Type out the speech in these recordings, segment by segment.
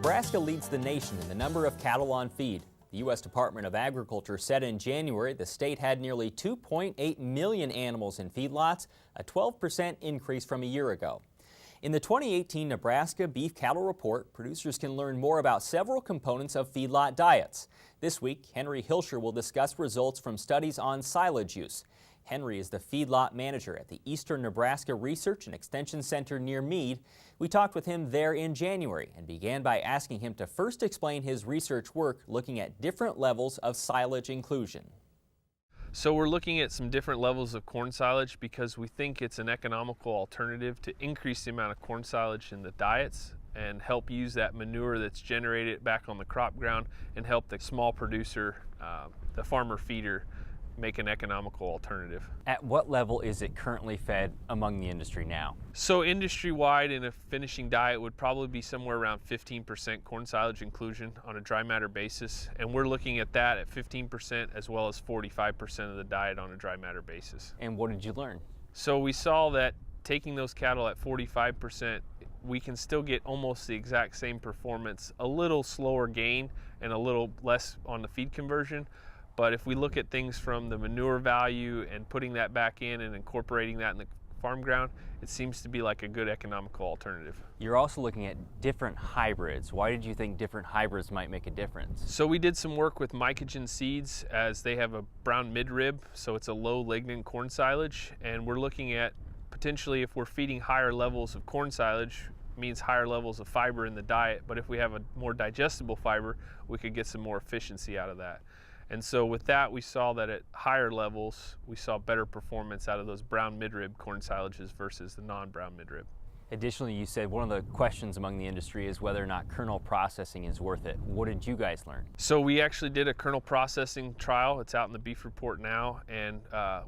Nebraska leads the nation in the number of cattle on feed. The U.S. Department of Agriculture said in January the state had nearly 2.8 million animals in feedlots, a 12% increase from a year ago. In the 2018 Nebraska Beef Cattle Report, producers can learn more about several components of feedlot diets. This week, Henry Hilscher will discuss results from studies on silage use. Henry is the feedlot manager at the Eastern Nebraska Research and Extension Center near Meade. We talked with him there in January and began by asking him to first explain his research work looking at different levels of silage inclusion. So we're looking at some different levels of corn silage because we think it's an economical alternative to increase the amount of corn silage in the diets and help use that manure that's generated back on the crop ground and help the small producer, the farmer feeder, make an economical alternative. At what level is it currently fed among the industry now? So industry-wide in a finishing diet would probably be somewhere around 15% corn silage inclusion on a dry matter basis, and we're looking at that at 15% as well as 45% of the diet on a dry matter basis. And what did you learn? So we saw that taking those cattle at 45%, we can still get almost the exact same performance, a little slower gain and a little less on the feed conversion. But if we look at things from the manure value and putting that back in and incorporating that in the farm ground, it seems to be like a good economical alternative. You're also looking at different hybrids. Why did you think different hybrids might make a difference? So we did some work with mycogen seeds, as they have a brown midrib, so it's a low lignin corn silage, and we're looking at potentially, if we're feeding higher levels of corn silage, means higher levels of fiber in the diet, but if we have a more digestible fiber, we could get some more efficiency out of that. And so with that, we saw that at higher levels, we saw better performance out of those brown midrib corn silages versus the non-brown midrib. Additionally, you said one of the questions among the industry is whether or not kernel processing is worth it. What did you guys learn? So we actually did a kernel processing trial. It's out in the beef report now, and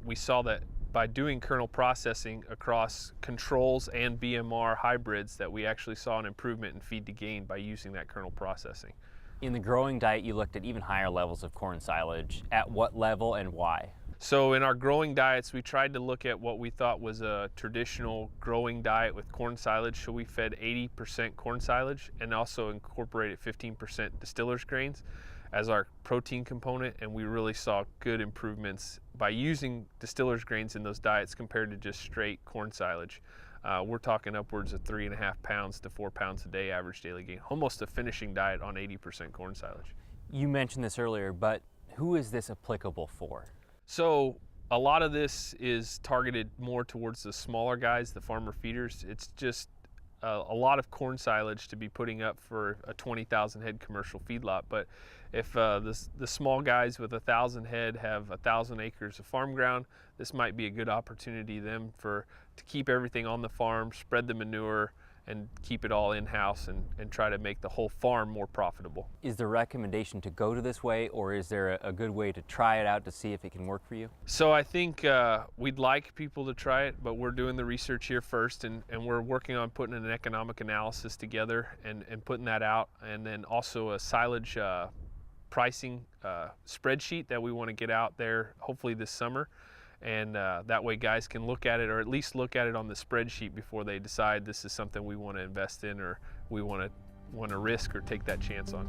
we saw that by doing kernel processing across controls and BMR hybrids, that we actually saw an improvement in feed to gain by using that kernel processing. In the growing diet, you looked at even higher levels of corn silage. At what level and why? So in our growing diets, we tried to look at what we thought was a traditional growing diet with corn silage. So we fed 80% corn silage and also incorporated 15% distillers grains as our protein component, and we really saw good improvements by using distillers grains in those diets compared to just straight corn silage. We're talking upwards of 3.5 pounds to 4 pounds a day average daily gain, almost a finishing diet on 80% corn silage. You mentioned this earlier, but who is this applicable for? So a lot of this is targeted more towards the smaller guys, the farmer feeders. It's just a lot of corn silage to be putting up for a 20,000 head commercial feedlot. But if the small guys with 1,000 head have 1,000 acres of farm ground, this might be a good opportunity to keep everything on the farm, spread the manure, and keep it all in-house and try to make the whole farm more profitable. Is the recommendation to go to this way, or is there a good way to try it out to see if it can work for you? So I think we'd like people to try it, but we're doing the research here first, and we're working on putting an economic analysis together and putting that out, and then also a silage pricing spreadsheet that we want to get out there hopefully this summer. And that way guys can look at it, or at least look at it on the spreadsheet before they decide this is something we want to invest in or we want to risk or take that chance on.